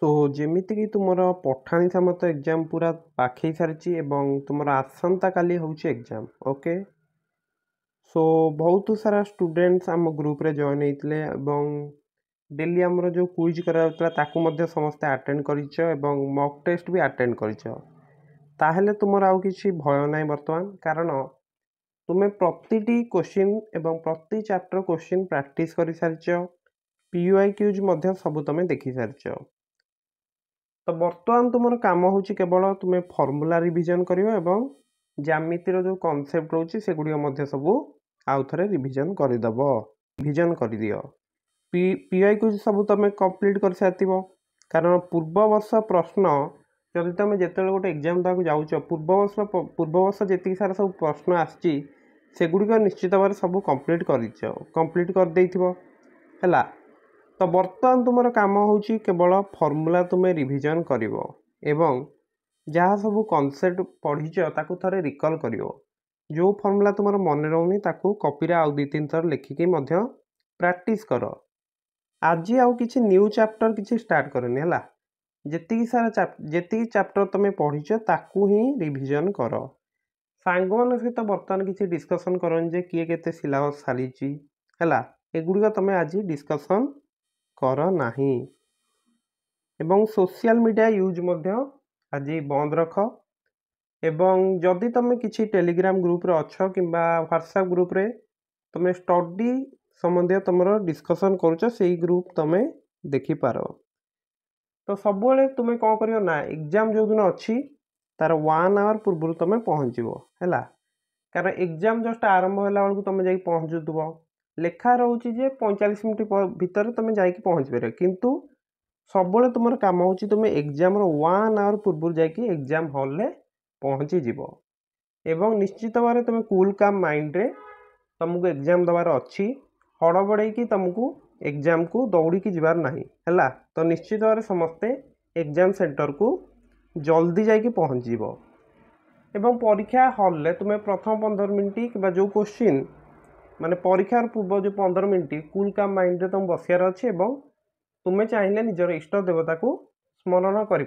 सो जेमिति कि तुमर पठाणी सामत एग्जाम पूरा पाखई सारी एवं तुमर आसंता काली होउची एग्जाम ओके। सो बहुत सारा स्टूडेंट्स आम ग्रुप रे जॉइन होइतले एवं डेली आमर जो क्विज कराउतला ताकू मध्य समस्त अटेंड करिछ एवं मॉक टेस्ट भी अटेंड करिछ। ताहेले तुमर आउ किछि भय नाही वर्तमान, कारण तुमे प्रतिटी क्वेश्चन एवं प्रति चैप्टर क्वेश्चन प्रैक्टिस करि सारिछ। पीयूआईक्यूज मध्य सब तुमे देखि सारिछ। तो बर्तमान तुम काम हूँ केवल तुम्हें फर्मूला रिविजन कर एवं ज्यामितिर जो कॉन्सेप्ट रोचे से गुड़िक सब आउ थे रिविजन करदेव। रिविजन कर दियो पीआई को सब तुम कंप्लीट कर सारी, कारण पूर्व वर्ष प्रश्न जदि तुम जो गोटे एग्जाम देवाक जाऊँ पूर्व वर्ष जी सारा सब प्रश्न आसगुड़िक निश्चित भाव सब कंप्लीट कर है। तो बर्तमान तुम काम हूँ केवल फर्मूला तुम्हें रिविजन कर एवं जहाँ सब कॉन्सेप्ट पढ़ीच ताकू थरे रिकॉल कर। जो फर्मूला तुम मन रोनी ताकू कॉपी आउ 2-3 थर लिखिकी प्रैक्टिस कर। आज आउ किछि न्यू चैप्टर किछि स्टार्ट करनी है। जेतिकी सारा जेतिकी चैप्टर तुम पढ़ीच ताकू ही रिविजन कर। सांग मान सहित बर्तमान किछि डिस्कशन करन जे किए केते सिलेबस सारी है, एगुड़िक तुम आज डिस्कशन कर नाही। एवं सोशल मीडिया यूज मध्य आज बंद रख। एवं जदि तुम किसी टेलीग्राम ग्रुप रे अच्छो किंबा व्हाट्सएप ग्रुप रे तुम स्टडी संबंधी तुम डिस्कशन करुच से ग्रुप तुम देखि पार। तो सब तुम कौन कर ना एग्जाम जो दिन अच्छी तार 1 आवर पूर्व तुम पहुँचो है, कारण एग्जाम जस्ट आरंभ होला बेलू तुम जा पहुँचुव लेखा रोचे 45 मिनट भितर तुम जा पहुँच पार, किंतु सब तुम काम हो तुम एग्जाम 1 आवर पूर्व जा एग्जाम हॉल रे पहुँची जीव। एवं निश्चित भाव तुम कूल काम माइंड रे तुमको एग्जाम दबार अच्छी, हड़बड़े कि तुमको एग्जाम को दौड़ी जीवार नहीं है। तो निश्चित भाव समस्ते एग्जाम सेंटर को जल्दी जा पहुँच जीव। एवं परीक्षा हॉल रे तुम प्रथम 15 मिनट कि जो क्वेश्चन माने परीक्षार पूर्व जो 15 मिनट कूल काम माइंड रे तुम बसियार अच्छे एवं तुम्हें चाहिए निजर इष्ट देवता को स्मरण कर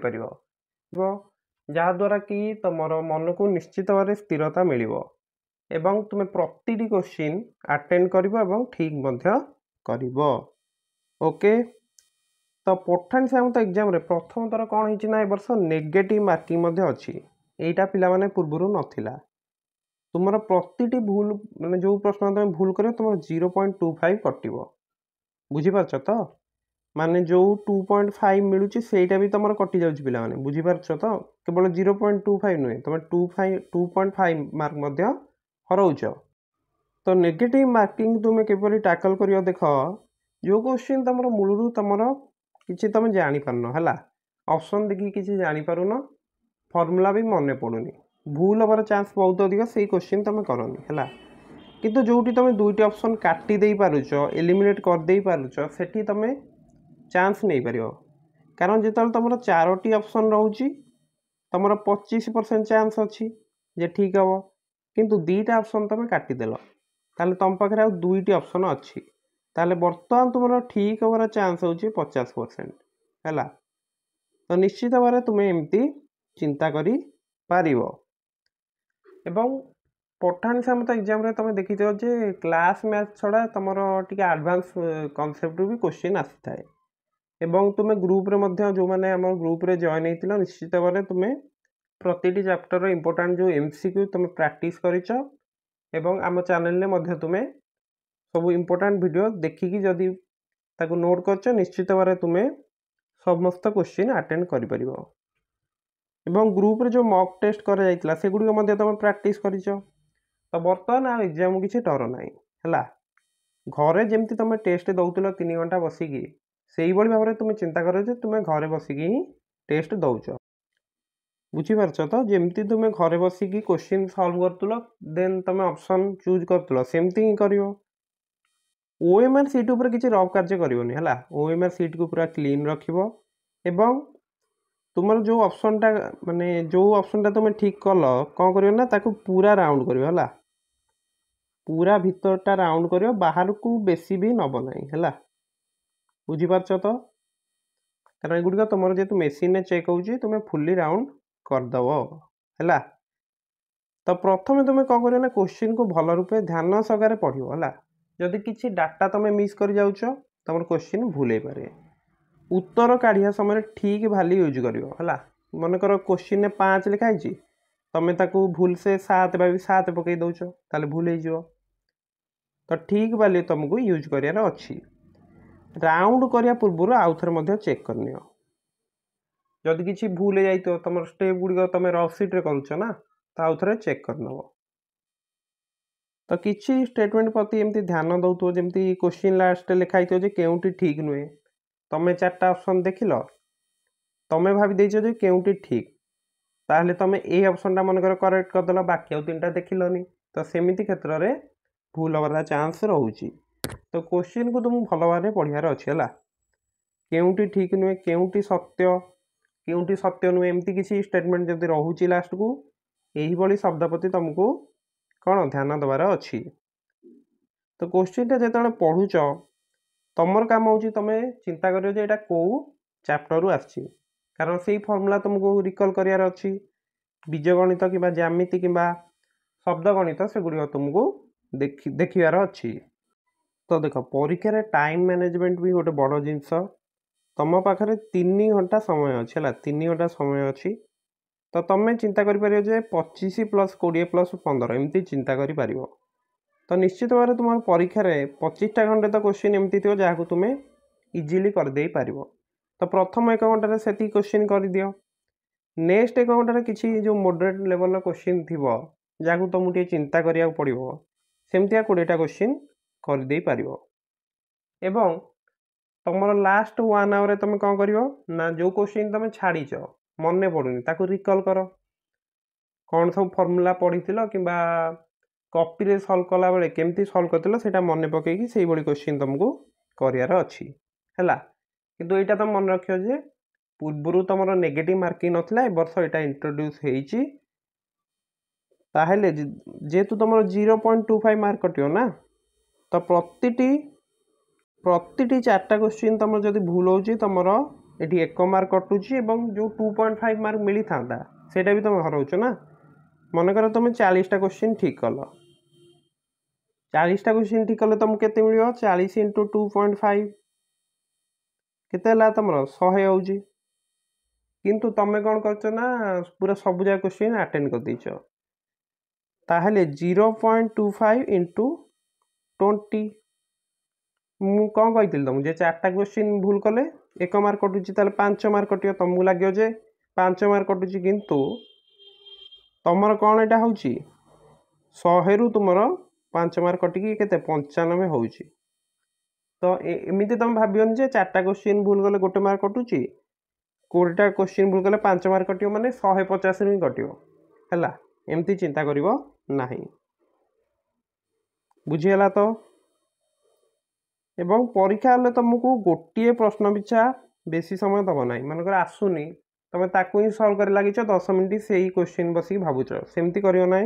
जहाद्वारा कि तुम मन को निश्चित भाव स्थिरता मिल एवं तुम्हें प्रतिटी क्वेश्चन अटेंड कर ठीक कर। ओके। तो पठाणी सामंत एग्जाम रे प्रथम थर कौन होना ए वर्ष नेगेटिव मार्किंग अच्छी, यहीटा पिला पूर्व नाला। तुम प्रतिटी भूल माने जो प्रश्न तुम भूल कर तुम 0.25 कट बुझीपार तो माने जो 2.5 मिलूँ सेटा भी तुम कटि जाऊँ पे बुझीपार तो केवल 0.25 नुहे तुम 2.5 मार्क हरौच। तो नेगेटिव मार्किंग तुम केपरि टैकल कर देख जो क्वेश्चन तुम मूलरू तुम किसी तुम जापार है ऑप्शन देखिए किसी जापारुन फर्मूला भी मन पड़ूनी भूल हबार चांस बहुत अधिक से क्वेश्चन तुम करनी है, किंतु जोटी तुम 2टी ऑप्शन काटी दे पारुच एलिमिनेट कर दे पारुच सेठी तुम चांस नहीं पार, कारण जो तुम 4टी ऑप्शन रोची तुम 25% चांस अच्छी जे ठीक हम, किंतु 2टा ऑप्शन तुम काटिदेल ताले तुम पाखे आ 2टी ऑप्शन अच्छी ताले बर्तमान तुम ठीक हबार चांस हो 50% है। तो निश्चित भाव तुम एमती चिंता करी पारिबो। एवं पठाणी सामंत एग्जाम रे तुम देखी जे क्लास मैथ छड़ा तुम टे एडवांस कॉन्सेप्ट भी क्वेश्चन आसी थाए। एवं तुम ग्रुप रे मध्य जो माने आम ग्रुप रे जॉइन होइतिलो निश्चित भाव तुम प्रतिटी चैप्टर इंपोर्टेंट जो एमसीक्यू तुम प्रैक्टिस करिच एवं आम चैनल रे मध्य तुम सब इंपोर्टेंट वीडियो देखिकी जदि ताको नोट करछ निश्चित भाव तुम समस्त क्वेश्चन अटेंड करि परिबो। एवं ग्रुप रे जो मॉक टेस्ट कर जाइतिला से गुडी मध्य तुम प्रैक्टिस करिच। तो बर्तमान आ एग्जाम किसी डर ना है, घरे जमती तुम टेस्ट दौल 3 घंटा बसिकी से भाव तुम चिंता कर तुम घरे बसिकी ही टेस्ट दौच बुझीपार तो जमती तुम घरे बसिकी क्वेश्चन सॉल्व कर देन तुम ऑप्शन चूज कर सेमती ही कर। ओएमआर सीट उपर किसी रफ कार्य करनी है, ओएमआर सीट को पूरा क्लीन रखिबो एवं तुम जो ऑप्शन टा माने जो ऑप्शन टा तुम ठीक कल कौन कर ना ताकू पूरा राउंड कर पूरा भीतरटा राउंड कर बाहर को बेसी भी नब ना है बुझीपार तो, कारण एगुड़िक तुम जेहतु मेसीन चेक हो तुम्हें फुल्ली राउंड करदेव है। तो प्रथम तुम कौन कर क्वेश्चन को भल रूपे ध्यान सगारे पढ़ो है। जदि किसी डाटा तुम मिस कर जाऊच तुम क्वेश्चन भूल हो पारे। उत्तर काढ़ा समय ठीक भैल्यू यूज कर मनकर क्वेश्चन में 5 लिखाई तुम ताकू भूल से 7 भाव 7 पकई दौच ताले भूल हो। तो ठीक वैल्यू तुमको यूज करार अच्छी। राउंड करने पूर्व आउ थे चेक करनी जदि किसी भूल हो जाए तुम स्टेप गुड़िक तुम रफ सीट्रे करुना तो आउ थे चेक करनब। तो किसी स्टेटमेंट प्रति एमती ध्यान दौथ जमी क्वेश्चन लास्ट लिखाई थो केउटी ठीक नुहे तुम 4टा ऑप्शन देख लो तुम भाई जो केउटी ठीक ताहले तुम ए ऑप्शन टा मनकर करेक्ट करदेल बाकी आउ 3टा देखिलनी तो सेमिति क्षेत्र में भूल हबार चांस रोचे। तो क्वेश्चन को तुम भल भाव पढ़ार अच्छे है केउटी ठीक नुहे केउटी सत्य नुहे एमती किसी स्टेटमेंट जब रोचे लास्ट को यही शब्द प्रति तुमको कौन ध्यान देवार अच्छी। तो क्वेश्चन टा जो पढ़ुच तुमर काम हो तुम चिंता कर यहाँ कौ चैप्टर रु आसी कारण से फर्मूला तुमको रिकल करार अच्छी बीजगणित कि ज्यामिति कि शब्द गणित से गुड़ तुमको देखार अच्छी। तो देख परीक्षा टाइम मैनेजमेंट भी गोटे बड़ जिनस तुम पाखे 3 घंटा समय अच्छे है 3 घंटा समय अच्छी। तो तुम चिंता कर 25 + 20 + 15 एमती चिंता कर। तो निश्चित भाव तुम परीक्षा 25टा घंटे तो क्वेश्चन एमती थो जहाँ तुम इजिली करदे पार। तो प्रथम 1 घंटे से क्वेश्चन कर दियो नेक्स्ट 1 घंटे किसी जो मॉडरेट लेवल क्वेश्चन थी जहाँ तुमको चिंता करा पड़ो सेमती 20टा क्वेश्चन करदे पार। एवं तुम लास्ट 1 आवर तुम कौन कर ना जो क्वेश्चन तुम छाड़ीच मन पड़ूनी ताको रिकल कर कौन सब फर्मूला पढ़ी कि कॉपी सल्व कला बेले केमती सल्व कर मन पकईकि से क्वेश्चन तुमको करार अच्छी है। किंतु यहाँ तुम मन रख पूर्वर तुम नेगेटिव मार्किंग नाला ए वर्ष यहाँ इंट्रोड्यूस होता जेहेतु तुम 0.25 मार्क कटो ना तो प्रति 4टा क्वेश्चन तुम जब भूल हो तुम ये 1 मार्क कटुची जो 2.5 मार्क मिली था सेटा भी तुम हराउच ना। मनकर तुम 40टा क्वेश्चन ठीक कल 40टा क्वेश्चन ठीक कले तुमको केते मिलियो 40 × 2.5 केते तुम 100 हो किंतु तुम कौन कर ना पूरा सब जगह क्वेश्चन अटेंड कर देछ ताहले 0.25 × 20 मु कौन कही तुमको जे 4टा क्वेश्चन भूल कले 1 मार्क कटुची 5 मार्क कटियो तुमको लगे जे 5 मार्क कटुची किंतु तुमर कौन यहाँ हूँ 100 रु तुम 5 मार्क कटिकी केते 95 हो। तो एमती तुम भावन जे 4टा क्वेश्चन भूल गले 1 मार्क कटुची 20टा क्वेश्चन भूल गले 5 मार्क कटियो माने 150 ही कटियो है एमती चिंता करिवो नाही बुझीगला। तो एवं परीक्षा हेल्ले तुमको गोटे प्रश्न पिछा बेसी समय दब ना मनकर आसुनी तुम ताकू ही सल्व कर लगे 10 मिनट से ही क्वेश्चन बसिक भावुच सेमती करियो ना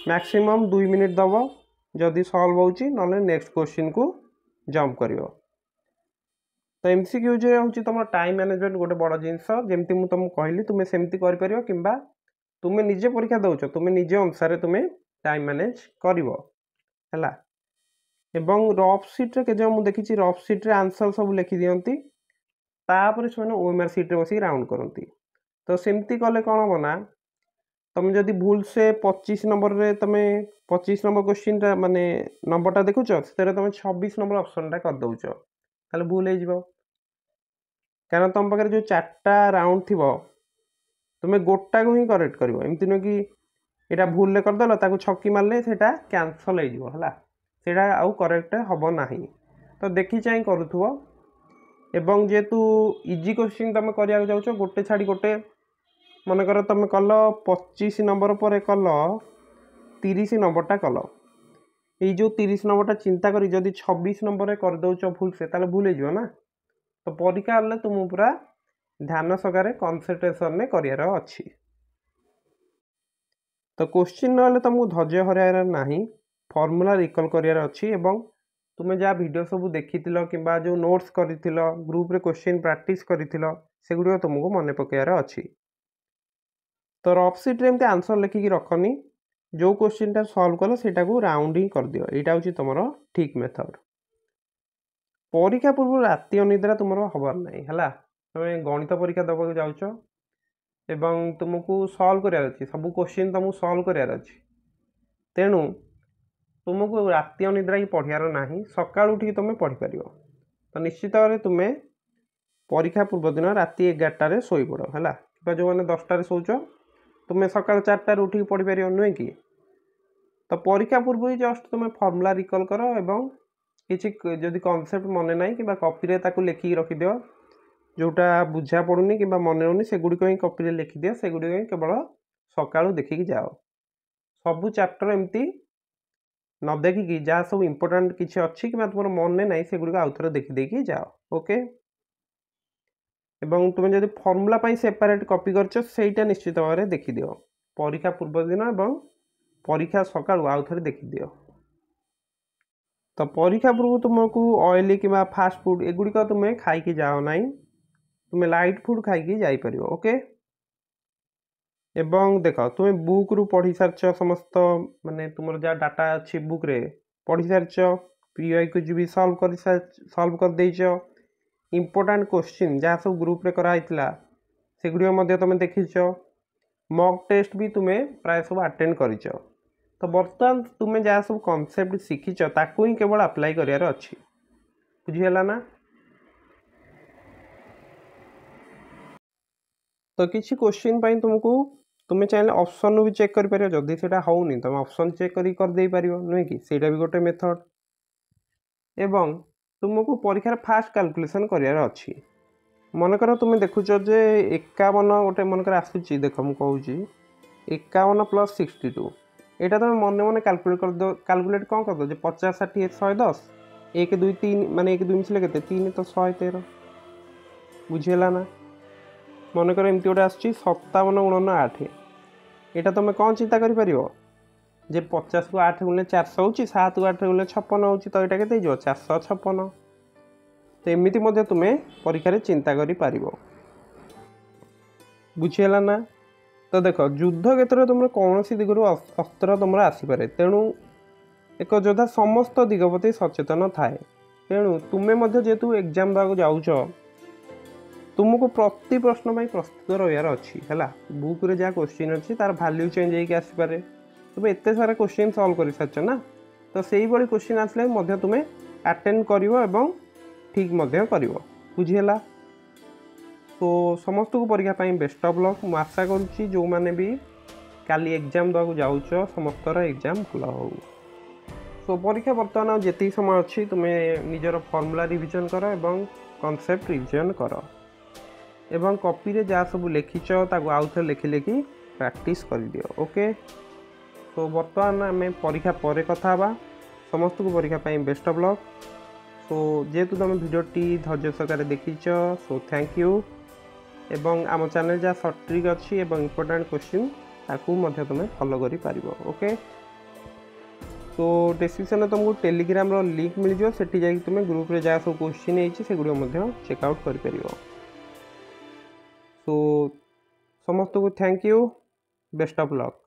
मैक्सिमम 2 मिनिट दब जदि सल्व हो नेक्स्ट क्वेश्चन को जंप करियो। तो MCQ हूँ तुम टाइम मैनेजमेंट गोटे बड़ जिनस जमती मुझे तुमको कहली तुम्हें सेमती कर कि तुम्हें निजे परीक्षा दौच तुम्हें निजे अनुसार तुम्हें टाइम मैनेज कर है। एवं रफ सीट्रे के मुझे देखी रफ सीट्रे आंसर सब लिखि दिखती तापर से OMR सीट्रे बस राउंड करती। तो सेमती कले कौन हम ना तुम जदि भूल से 25 नंबर रे तुम 25 नंबर क्वेश्चन माने नंबरटा देखुच से तुम 26 नंबर ऑप्शन टा कर दौच ताले भूल हो कारण तुम पाखे जो 4टा राउंड थी तुम्हें गोटा को ही करेक्ट कर एमती नुह कि यहाँ भूल करदेल ताको छक्की मारे से कैंसल होगा आउ करेक्ट हम ना। तो देखी चाह करूथुव एवं जेहेतु इजी क्वेश्चन तुम करा जाऊच गोटे छाड़ी गोटे मनकर तुम कल 25 नंबर पर कल 30 नंबरटा कल यो 30 नंबरटा चिंता करी जदि 26 नंबर कर दौच भूल से ताले भूल हो ना। तो परीक्षा हेल्ले तुम पूरा ध्यान सगारे कनसेंट्रेशन ने करार अच्छी। तो क्वेश्चन ना तुमको धैर्य हरार ना फर्मूला रिकल करार अच्छी एवं तुमे जहाँ वीडियो सब देखी कि जो नोट्स कर ग्रुप रे क्वेश्चन प्रैक्टिस कर सेगुड़ तुमको मन पकेबार अच्छी। तो रफ सीट रे आंसर लिखिकी रखनी, जो क्वेश्चन टा सॉल्व कल सेटा को राउंडिंग कर दियो। एटा होची तुमरो ठीक मेथड। परीक्षा पूर्व राति अनिद्रा तुमरो हबार नहीं हैला। तुम गणित परीक्षा दबाक जाउछ एवं तुमको सॉल्व करार अच्छी, सब क्वेश्चन तुमको सॉल्व करार अच्छी। तेणु तुमको राति अनिद्रा ही पढ़ियार नहीं, सकाळ उठी तुम पढ़ी पार। तो निश्चित भाव तुम्हें परीक्षा पूर्व दिन राति 11टार शोई पड़ है। जो मैंने 10टार शोच तुम्हें सकाल 4टार उठी पढ़ी पार नुहे कि। तो परीक्षा पूर्व ही जस्ट तुम्हें फर्मुला रिकल कर एवं किसी जदि कनसेप्ट मन ना कि कॉपी लिखिकी रखिद, जोटा बुझा पड़ूनी कि मन रोनी सेगुड़िक ही कॉपी लिखिद, सेगुड़िक ही केवल सकाळू देखिकी जाओ। सबू चैप्टर एमती न देखिकी जहाँ सब इम्पोर्टाट किसी अच्छी कि तुम मन ना सेगुड़िक आउ थे देखिदेकी जाओ। ओके, एवं तुम जब फर्मुला सेपरेट कॉपी करटा निश्चित भाव में देखिद परीक्षा पूर्व दिन एवं परीक्षा सकाळू आउ थे देखिद। तो परीक्षा पूर्व तुमको ऑयली कि फास्ट फूड एगुड़िक तुम्हें खाई जाओ ना, तुम्हें लाइट फूड खाई जापर। ओके, एवं देख तुम्हें बुक रु पढ़ी सारच समस्त माने तुम जहाँ डाटा अच्छी बुक रे पढ़ी सारच, पीआई को भी सॉल्व कर देच। इम्पोर्टाट क्वेश्चन जहाँ सब ग्रुप रे कराइला सेगुड़िक तुम देखीच। मॉक टेस्ट भी तुम्हें प्राय सब अटेंड करिच। तो बर्तमान तुम्हें जहाँ सब कॉन्सेप्ट शिखीच ताकू ही केवल अप्लाई करार अच्छी। बुझीगला ना। तो किसी क्वेश्चन पाई तुमको तुम्हें चाहिए ऑप्शन भी चेक कर पार, जदि से होनी तुम ऑप्शन चेक कर पार नुहे कि सेटा भी गोटे मेथड। एवं तुमको परीक्षार फास्ट कैलकुलेशन करार अच्छी। मनकर तुम्हें देखुच जे 51 गोटे मनकर आसूची, देख मुझे कहूँ 51 + 62 यहाँ तुम मन मन कैलकुलेट कर दो। कैलकुलेट कौन कर दो 50 60 110 1 2 3 माने 1 2 मिसले के 3 तो 113। बुझीगला ना। मनकर एमती गोटे आस 57 × 8 यहाँ तुम कौन चिंता कर 50 को 8 गुणे 400 हो, 7 को 8 गुणे 56 हो, तो यहाँ के 456। तो एमती तुम्हें परीक्षा चिंता कर। बुझीगला ना। तो देख युद्ध क्षेत्र में तुम कौन सी दिगरू अस्त्र तुम आसपे, तेणु एक योद्धा समस्त दिग प्रति सचेतन थाए। तेणु तुम्हें जेहेतु एग्जाम देवाक जाऊच तुमको प्रति प्रश्न प्रस्तुत रहार अच्छी है। बुक रे जहाँ क्वेश्चन अच्छी तार वैल्यू चेंज होकर आसपे। तुम एत सारा क्वेश्चन सॉल्व कर सारच ना, तो से भाई क्वेश्चन आसले तुम्हें अटेंड कर ठीक कर। बुझीगला। तो समस्त को परीक्षा बेस्ट ऑफ लक। मु आशा करुच्ची जो मैंने भी काली एग्जाम देवाक जाऊच समस्त एग्जाम भल हो। सो परीक्षा बर्तमान जी समय अच्छी तुम्हें निजर फर्मुला रिविजन कर एवं कॉन्सेप्ट रिविजन कर एवं कॉपी रे जहाँ सब लिखिच आउ थे लिखि लिखि प्रैक्टिस कर दियो। ओके, तो बर्तमान आम परीक्षा पर कथा समस्त को परीक्षा बेस्ट ऑफ लक। सो जेहेतु तुम भिडियोटी धैर्य सहकारे देखीच सो थैंक यू। एवं आम चैनल जहाँ सर्ट ट्रिक अच्छी एवं इम्पोर्टाट क्वेश्चन ताकू तुम फॉलो कर पार। ओके, तो डिस्क्रिप्शन में तुमको टेलीग्राम रो लिंक मिल जाए, सेठी जाकि तुम ग्रुप रे जहाँ सब क्वेश्चन है सेगुड़ चेकआउट कर पार। तो समस्त को thank you, best of luck.